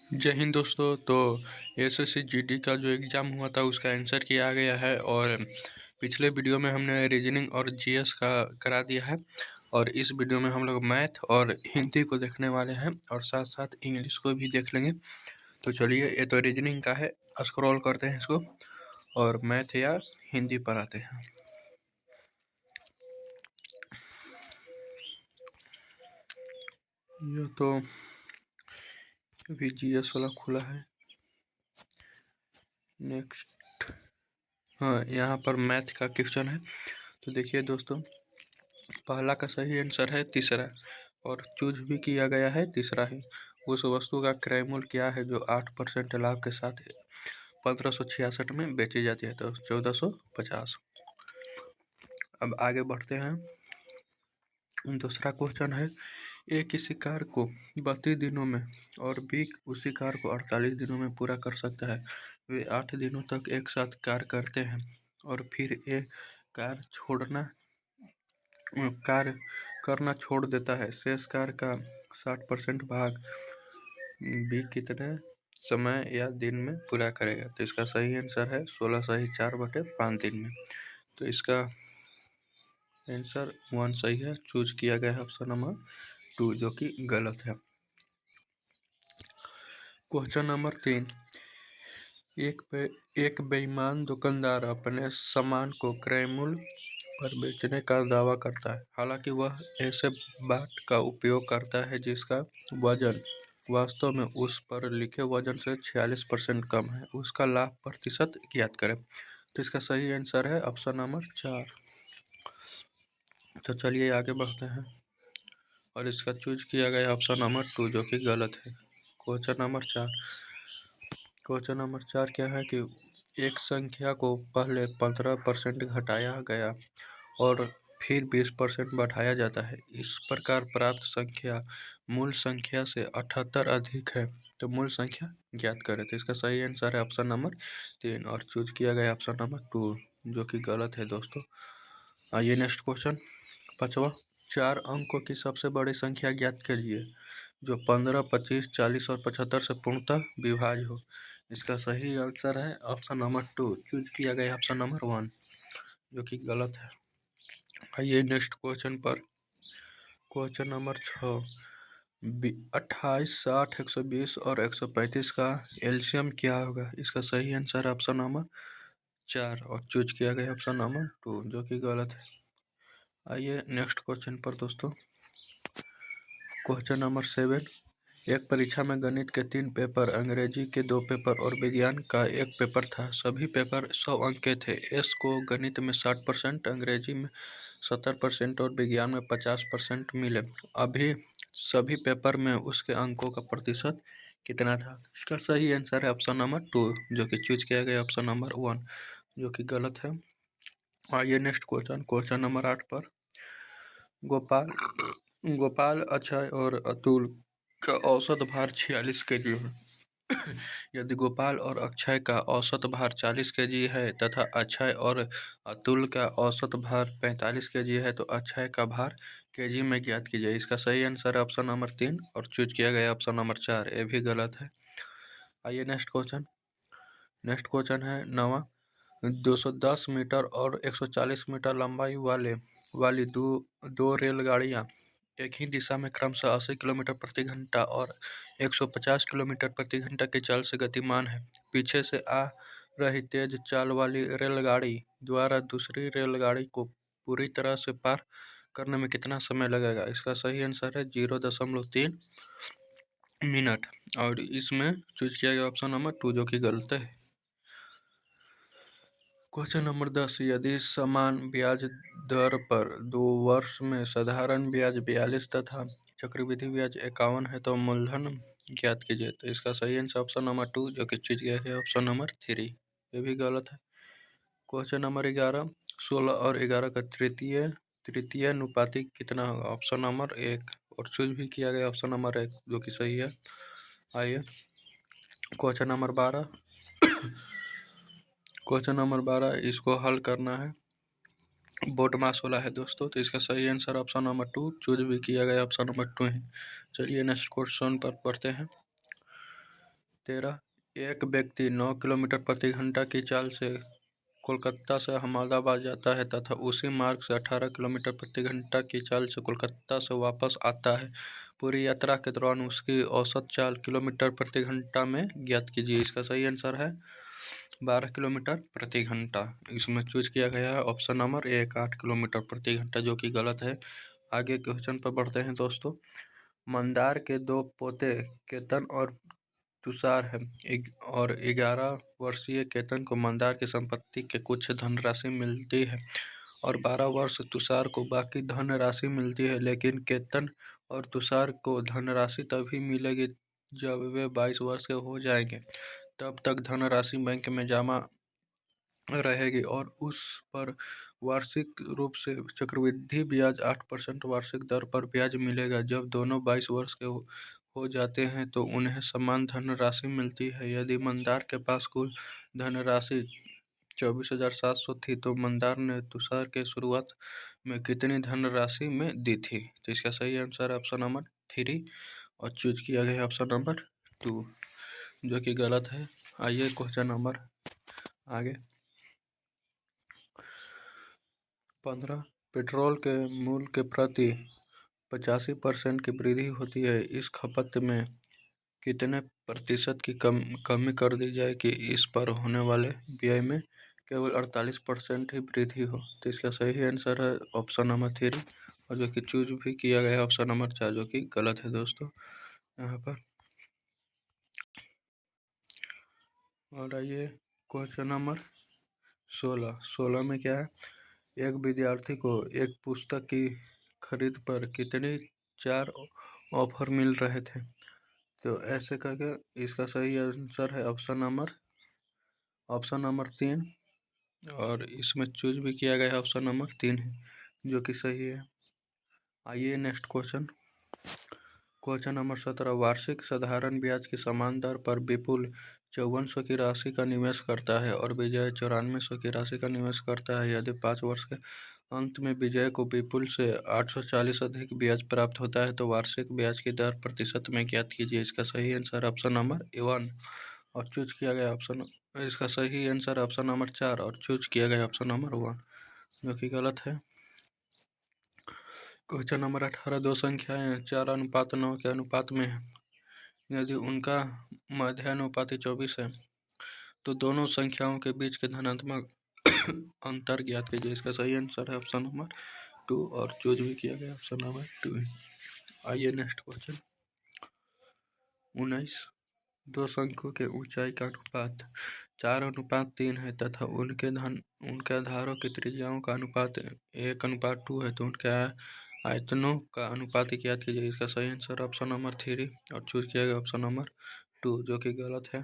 जय हिंद दोस्तों। तो एसएससी जीडी का जो एग्ज़ाम हुआ था उसका आंसर किया गया है और पिछले वीडियो में हमने रीजनिंग और जीएस का करा दिया है और इस वीडियो में हम लोग मैथ और हिंदी को देखने वाले हैं और साथ साथ इंग्लिश को भी देख लेंगे। तो चलिए, ये तो रीजनिंग का है, स्क्रॉल करते हैं इसको और मैथ या हिंदी पर आते हैं। ये तो अभी जीएस वाला खुला है। नेक्स्ट, हाँ, यहाँ पर मैथ का क्वेश्चन है। तो देखिए दोस्तों, पहला का सही आंसर है तीसरा और चूज भी किया गया है तीसरा ही। उस वस्तु का क्रय मूल्य क्या है जो 8% लाभ के साथ 1566 में बेची जाती है? तो 1450। अब आगे बढ़ते हैं। दूसरा क्वेश्चन है, एक किसी कार्य को 32 दिनों में और बी उसी कार्य को 48 दिनों में पूरा कर सकता है। वे 8 दिनों तक एक साथ कार्य करते हैं और फिर एक कार्य करना छोड़ देता है। शेष कार्य का 60% भाग बी कितने समय या दिन में पूरा करेगा? तो इसका सही आंसर है 16 सही 4/5 दिन में। तो इसका आंसर 1 सही है। चूज किया गया है ऑप्शन नंबर 2 जो कि गलत है। क्वेश्चन नंबर 3, एक बेईमान दुकानदार अपने सामान को क्रय मूल्य पर बेचने का दावा करता है, हालांकि वह ऐसे बाट का उपयोग करता है जिसका वजन वास्तव में उस पर लिखे वजन से 46% कम है। उसका लाभ प्रतिशत ज्ञात करें। तो इसका सही आंसर है ऑप्शन नंबर 4। तो चलिए आगे बढ़ते हैं और इसका चूज किया गया ऑप्शन नंबर 2 जो कि गलत है। क्वेश्चन नंबर 4 क्या है कि एक संख्या को पहले 15% घटाया गया और फिर 20% बढ़ाया जाता है। इस प्रकार प्राप्त संख्या मूल संख्या से 78 अधिक है, तो मूल संख्या ज्ञात करें। तो इसका सही आंसर है ऑप्शन नंबर 3 और चूज किया गया ऑप्शन नंबर 2 जो कि गलत है दोस्तों। आइए नेक्स्ट क्वेश्चन, 5वां, 4 अंकों की सबसे बड़ी संख्या ज्ञात कीजिए जो 15, 25, 40 और 75 से पूर्णतः विभाज्य हो। इसका सही आंसर है ऑप्शन नंबर 2, चूज किया गया ऑप्शन नंबर 1 जो कि गलत है। आइए नेक्स्ट क्वेश्चन पर। क्वेश्चन नंबर 6, 28, 60, 120 और 135 का एलसीएम क्या होगा? इसका सही आंसर ऑप्शन नंबर 4 और चूज किया गया ऑप्शन नंबर 2 जो कि गलत है। आइए नेक्स्ट क्वेश्चन पर दोस्तों। क्वेश्चन नंबर 7, एक परीक्षा में गणित के 3 पेपर, अंग्रेजी के 2 पेपर और विज्ञान का 1 पेपर था। सभी पेपर 100 अंक के थे। एस को गणित में 60%, अंग्रेजी में 70% और विज्ञान में 50% मिले। अभी सभी पेपर में उसके अंकों का प्रतिशत कितना था? इसका सही आंसर है ऑप्शन नंबर 2 जो कि चूज किया गया ऑप्शन नंबर 1 जो कि गलत है। आइए नेक्स्ट क्वेश्चन नंबर 8 पर। गोपाल, अक्षय और अतुल का औसत भार 46 केजी है। यदि गोपाल और अक्षय का औसत भार 40 केजी है तथा अक्षय और अतुल का औसत भार 45 केजी है तो अक्षय का भार केजी में ज्ञात कीजिए। इसका सही आंसर है ऑप्शन नंबर 3 और चूज किया गया ऑप्शन नंबर 4, ये भी गलत है। आइए नेक्स्ट क्वेश्चन है 9वां, 210 मीटर और 140 मीटर लंबाई वाली दो रेलगाड़ियाँ एक ही दिशा में क्रमशः 80 किलोमीटर प्रति घंटा और 150 किलोमीटर प्रति घंटा की चाल से गतिमान है। पीछे से आ रही तेज चाल वाली रेलगाड़ी द्वारा दूसरी रेलगाड़ी को पूरी तरह से पार करने में कितना समय लगेगा? इसका सही आंसर है 0.3 मिनट और इसमें चूज किया गया ऑप्शन नंबर 2 जो कि गलत है। क्वेश्चन नंबर 10, यदि समान ब्याज दर पर 2 वर्ष में साधारण ब्याज 42 तथा चक्रवृद्धि ब्याज 51 है तो मूलधन ज्ञात कीजिए। तो इसका सही आंसर ऑप्शन नंबर 2 जो कि चूज किया है ऑप्शन नंबर 3, ये भी गलत है। क्वेश्चन नंबर 11, 16 और 11 का तृतीय अनुपातिक कितना होगा? ऑप्शन नंबर 1 और चूज भी किया गया ऑप्शन नंबर 1 जो कि सही है। आइए क्वेश्चन नंबर 12 इसको हल करना है। बोट मास वाला है दोस्तों, तो इसका सही आंसर ऑप्शन नंबर 2 चूज भी किया गया ऑप्शन नंबर 2 है। चलिए नेक्स्ट क्वेश्चन पर पढ़ते हैं। 13 एक व्यक्ति 9 किलोमीटर प्रति घंटा की चाल से कोलकाता से अहमदाबाद जाता है तथा उसी मार्ग से 18 किलोमीटर प्रति घंटा की चाल से कोलकाता से वापस आता है। पूरी यात्रा के दौरान उसकी औसत चाल किलोमीटर प्रति घंटा में ज्ञात कीजिए। इसका सही आंसर है 12 किलोमीटर प्रति घंटा। इसमें चूज किया गया है ऑप्शन नंबर 1 8 किलोमीटर प्रति घंटा, जो कि गलत है। आगे क्वेश्चन पर बढ़ते हैं दोस्तों। मंदार के दो पोते केतन और तुषार है और 11 वर्षीय केतन को मंदार की संपत्ति के कुछ धनराशि मिलती है और 12 वर्ष तुषार को बाकी धनराशि मिलती है, लेकिन केतन और तुषार को धनराशि तभी मिलेगी जब वे 22 वर्ष के हो जाएंगे। तब तक धनराशि बैंक में जमा रहेगी और उस पर वार्षिक रूप से चक्रवृद्धि ब्याज 8% वार्षिक दर पर ब्याज मिलेगा। जब दोनों 22 वर्ष के हो जाते हैं तो उन्हें समान धनराशि मिलती है। यदि मंदार के पास कुल धनराशि 24,700 थी तो मंदार ने तुषार के शुरुआत में कितनी धनराशि में दी थी? तो इसका सही आंसर है ऑप्शन नंबर 3 और चूज किया गया ऑप्शन नंबर 2, जो कि गलत है। आइए क्वेश्चन नंबर आगे। 15 पेट्रोल के मूल्य के प्रति 85% की वृद्धि होती है। इस खपत में कितने प्रतिशत की कमी कर दी जाए कि इस पर होने वाले व्यय में केवल 48% ही वृद्धि हो? तो इसका सही आंसर है ऑप्शन नंबर 3 और जो कि चूज भी किया गया है ऑप्शन नंबर 4, जो कि गलत है दोस्तों यहाँ पर। और आइए क्वेश्चन नंबर 16 में क्या है? एक विद्यार्थी को एक पुस्तक की खरीद पर कितने 4 ऑफर मिल रहे थे? तो ऐसे करके इसका सही आंसर है ऑप्शन नंबर 3 और इसमें चूज भी किया गया है ऑप्शन नंबर 3 है, जो कि सही है। आइए नेक्स्ट क्वेश्चन नंबर 17। वार्षिक साधारण ब्याज की समान दर पर विपुल 5400 की राशि का निवेश करता है और विजय 9400 की राशि का निवेश करता है। यदि 5 वर्ष के अंत में विजय को विपुल से 840 अधिक ब्याज प्राप्त होता है तो वार्षिक ब्याज की दर प्रतिशत में ज्ञात कीजिए। इसका सही आंसर ऑप्शन नंबर 1 और चूज किया गया इसका सही आंसर ऑप्शन नंबर 4 और चूज किया गया ऑप्शन नंबर 1, जो कि गलत है। Question number 18। दो संख्याएं 4:9 के अनुपात में है। यदि उनका मध्यानुपाती 24 है तो दोनों संख्याओं के बीच के धनात्मक अंतर ज्ञात कीजिए। इसका सही आंसर है ऑप्शन नंबर 2 और चूज भी किया गया ऑप्शन नंबर 2। आइए नेक्स्ट क्वेश्चन 19। दो संख्याओं के ऊंचाई का अनुपात 4:3 है तथा उनके आधारों की त्रिज्याओं का अनुपात 1:2 है, तो उनके आयतनों का अनुपात ज्ञात कीजिए। इसका सही आंसर ऑप्शन नंबर 3 और चूज किया गया ऑप्शन नंबर 2, जो कि गलत है।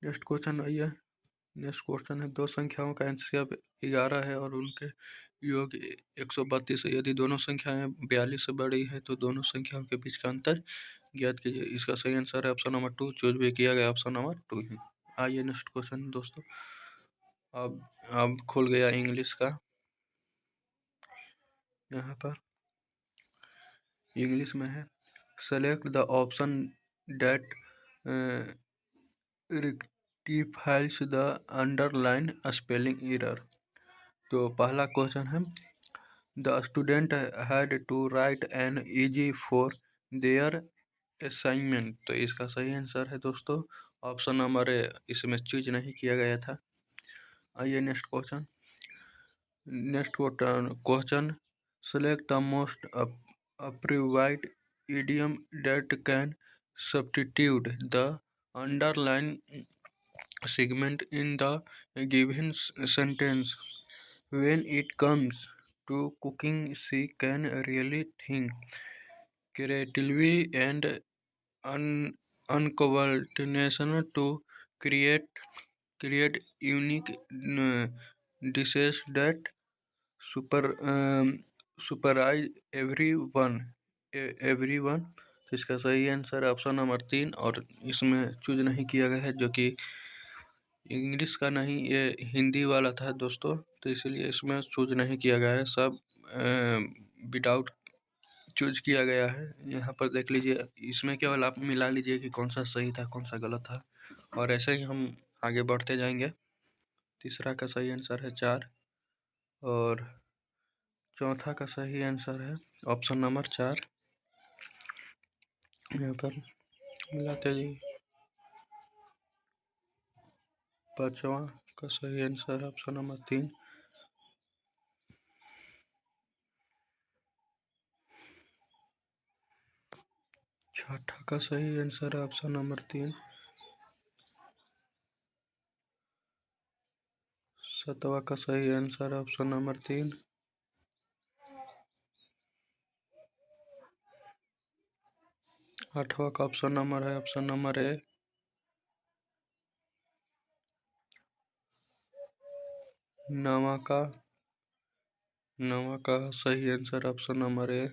नेक्स्ट क्वेश्चन है दो संख्याओं का एलसीएम 11 है और उनके योग 132 है। यदि दोनों संख्याएं 42 से बड़ी है तो दोनों संख्याओं के बीच का अंतर ज्ञात कीजिए। इसका सही आंसर है ऑप्शन नंबर 2, चूज भी किया गया ऑप्शन नंबर 2 है। आइए नेक्स्ट क्वेश्चन दोस्तों। अब खुल गया इंग्लिश का। यहाँ पर इंग्लिश में है select the option that rectifies the underline spelling error। तो पहला क्वेश्चन है the student had to write an essay for their assignment. तो इसका सही आंसर है दोस्तों ऑप्शन नंबर ए, इसमें चूज नहीं किया गया था। आइए next question select the most appropriate idiom that can substitute the underline segment in the given sentence। When it comes to cooking, she can really think creatively and unconventional to create unique dishes that surprise everyone। तो इसका सही answer है option number 3 और इसमें choose नहीं किया गया है, जो कि इंग्लिश का नहीं ये हिंदी वाला था दोस्तों, तो इसलिए इसमें चूज नहीं किया गया है। सब विदाउट चूज किया गया है। यहाँ पर देख लीजिए, इसमें केवल आप मिला लीजिए कि कौन सा सही था कौन सा गलत था, और ऐसे ही हम आगे बढ़ते जाएंगे। तीसरा का सही आंसर है 4, और चौथा का सही आंसर है ऑप्शन नंबर 4। यहाँ पर मिलाते जाइए। पांचवा का सही आंसर है ऑप्शन नंबर 3। छठा का सही आंसर है ऑप्शन नंबर 3। सातवां का सही आंसर है ऑप्शन नंबर 3। आठवां का ऑप्शन नंबर है ऑप्शन नंबर ए। नवा का सही आंसर ऑप्शन नंबर ए।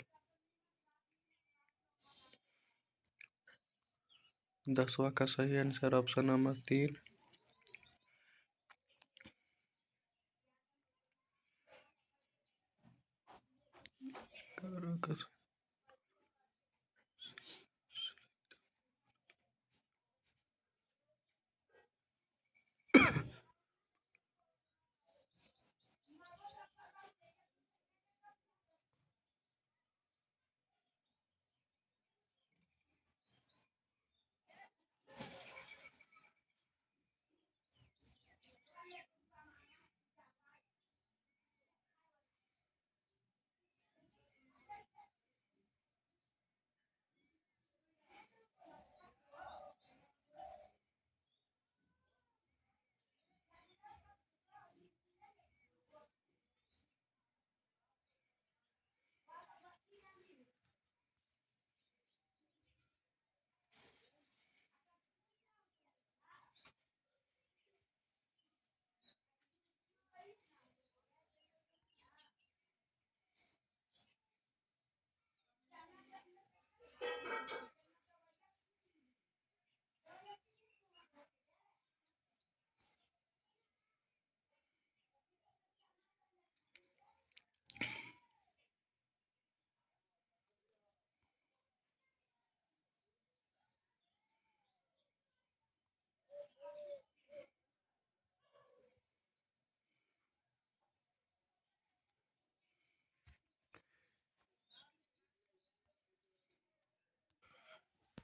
10वां का सही आंसर ऑप्शन नंबर 3।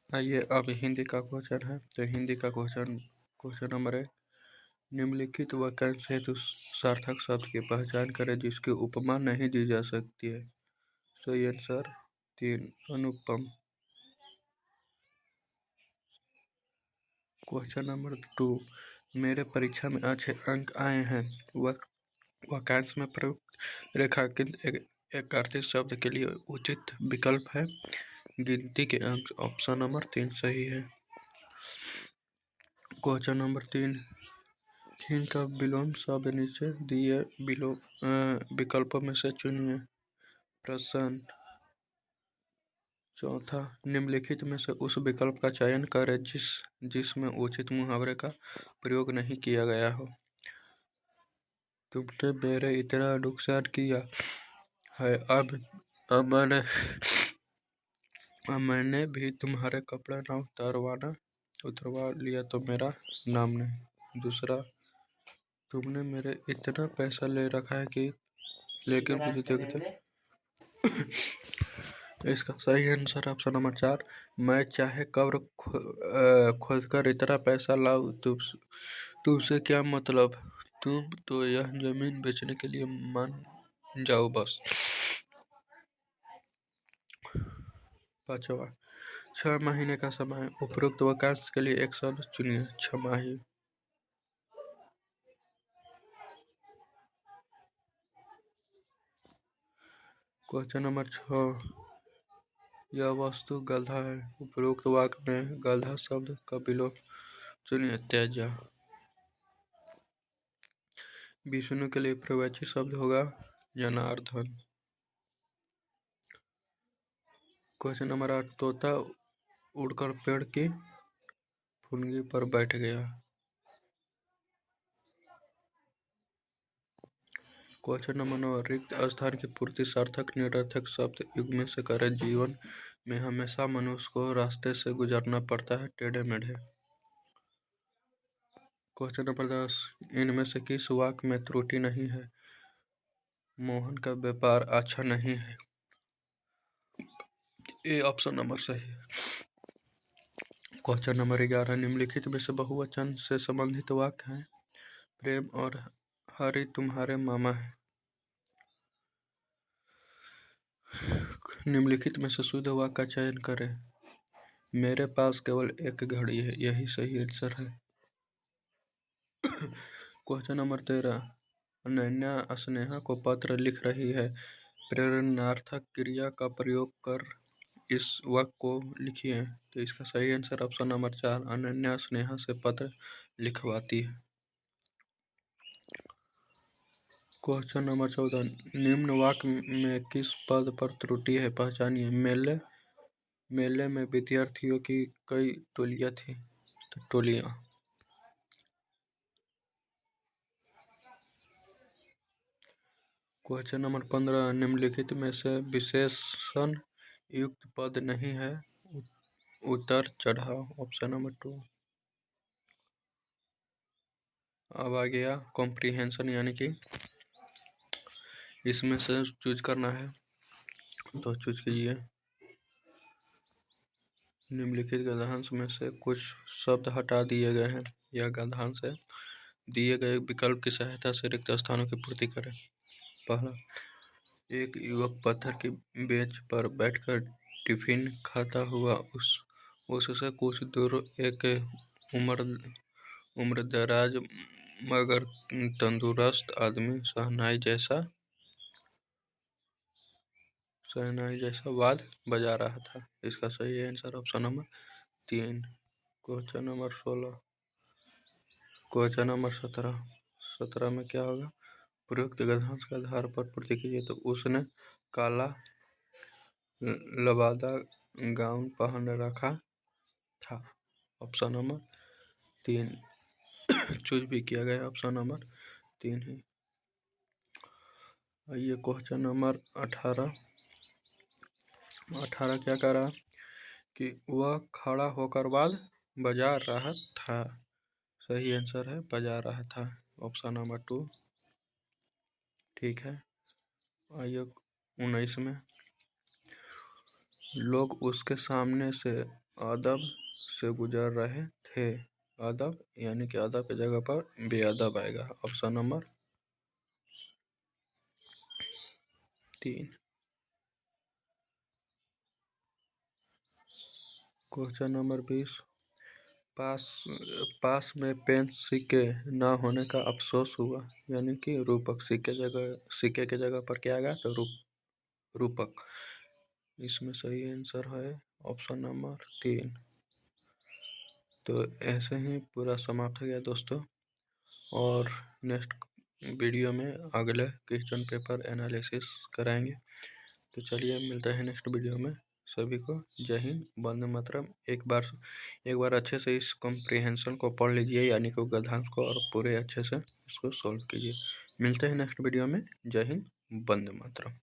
आइए अब हिंदी का क्वेश्चन है। तो हिंदी का क्वेश्चन नंबर है, निम्नलिखित वाक्यांश हेतु सार्थक शब्द की पहचान करें जिसकी उपमा नहीं दी जा सकती है। सही आंसर 3, अनुपम। क्वेश्चन नंबर 2, मेरे परीक्षा में अच्छे अंक आए हैं। वाक्यांश में प्रयुक्त रेखांकित एक अर्थित शब्द के लिए उचित विकल्प है गिनती के अंक। ऑप्शन नंबर 3 सही है। क्वेश्चन नंबर 3, खीन का विलोम शब्द नीचे दिए विकल्पों में से चुनिए। प्रश्न। चौथा, निम्नलिखित में से उस विकल्प का चयन करें जिसमें उचित मुहावरे का प्रयोग नहीं किया गया हो। तुमने मेरे इतना नुकसान किया है, अब मैंने भी तुम्हारे कपड़ा ना उतरवा लिया तो मेरा नाम नहीं। दूसरा, तुमने मेरे इतना पैसा ले रखा है कि लेकिन मुझे देखते। इसका सही आंसर ऑप्शन नंबर 4, मैं चाहे कब्र खोद कर इतना पैसा लाऊं तुमसे क्या मतलब, तुम तो यह जमीन बेचने के लिए मान जाओ बस। पांचवा, 6 महीने का समय। उपरोक्त वाक्यांश के लिए एक शब्द चुनिए। 6 माही। क्वेश्चन नंबर 6, यह वस्तु गधा है। उपरोक्त वाक्य में गधा शब्द का विलोम चुनिए। तेजा। विष्णु के लिए प्रवाची शब्द होगा जनार्दन। क्वेश्चन नंबर 8, तोता उड़कर पेड़ की फुनगी पर बैठ गया। क्वेश्चन नंबर 9, रिक्त स्थान की पूर्ति सार्थक निरर्थक शब्द युग्म से करें। जीवन में हमेशा मनुष्य को रास्ते से गुजरना पड़ता है, टेढ़े मेढ़े। क्वेश्चन नंबर 10, इनमें से किस वाक्य में त्रुटि नहीं है? मोहन का व्यापार अच्छा नहीं है। ए ऑप्शन नंबर सही है। क्वेश्चन नंबर 11, निम्नलिखित में से बहुवचन से संबंधित वाक्य हैं। प्रेम और हरि तुम्हारे मामा है। निम्नलिखित में से शुद्ध वाक्य का चयन करें। मेरे पास केवल एक घड़ी है, यही सही आंसर है। क्वेश्चन नंबर 13, अनन्या स्नेहा को पत्र लिख रही है। प्रेरणार्थक क्रिया का प्रयोग कर इस वाक्य को लिखिए। तो इसका सही answer option number 4, Ananya Sneha से पत्र लिखवाती है। क्वेश्चन नंबर 14, निम्न वाक्य में किस पद पर त्रुटि है, पहचानिए। मेले में विद्यार्थियों की कई टोलियां थी। तो टोलियां। क्वेश्चन नंबर 15, निम्नलिखित में से विशेषण युक्त पद नहीं है। उतर चढ़ाव, ऑप्शन नंबर 2। अब आ गया कॉम्प्रीहेंशन, यानी कि इसमें से चूज करना है, तो चूज कीजिए। निम्नलिखित गद्यांश में से कुछ शब्द हटा दिए गए हैं। यह गद्यांश है। दिए गए विकल्प की सहायता से रिक्त स्थानों की पूर्ति करें। पहला, एक युवक पत्थर की बेंच पर बैठकर टिफिन खाता हुआ उससे कुछ दूर एक उम्रदराज मगर तंदुरुस्त आदमी शहनाई जैसा वाद्य बजा रहा था। इसका सही answer option number 3। Question number 16, question number 17 में क्या होगा? प्रयुक्त गद्यांश के आधार पर पूर्ति कीजिए। तो उसने काला लबादा गाउन पहन रखा था, ऑप्शन नंबर 3 चूज भी किया गया, ऑप्शन नंबर 3 ही। आइए क्वेश्चन नंबर 18 क्या कह रहा है कि वह खड़ा होकर वाद्य बजा रहा था। सही आंसर है बजा रहा था, ऑप्शन नंबर 2 ठीक है। आइए 19 में, लोग उसके सामने से अदब से गुजर रहे थे। अदब यानी कि अदब की जगह पर बेअदब आएगा, ऑप्शन नंबर 3। क्वेश्चन नंबर 20, पास में पेन सिक्के न होने का अफसोस हुआ, यानी कि रूपक। सिक्के के जगह पर क्या आएगा? तो रूपक। इसमें सही आंसर है ऑप्शन नंबर 3। तो ऐसे ही पूरा समाप्त हो गया दोस्तों, और नेक्स्ट वीडियो में अगले क्वेश्चन पेपर एनालिसिस कराएंगे। तो चलिए मिलते हैं नेक्स्ट वीडियो में। सभी को जय हिंद, वंदे मातरम। एक बार अच्छे से इस कॉम्प्रिहेंशन को पढ़ लीजिए, यानी कि गद्यांश को, और पूरे अच्छे से इसको सॉल्व कीजिए। मिलते हैं नेक्स्ट वीडियो में। जय हिंद, वंदे मातरम।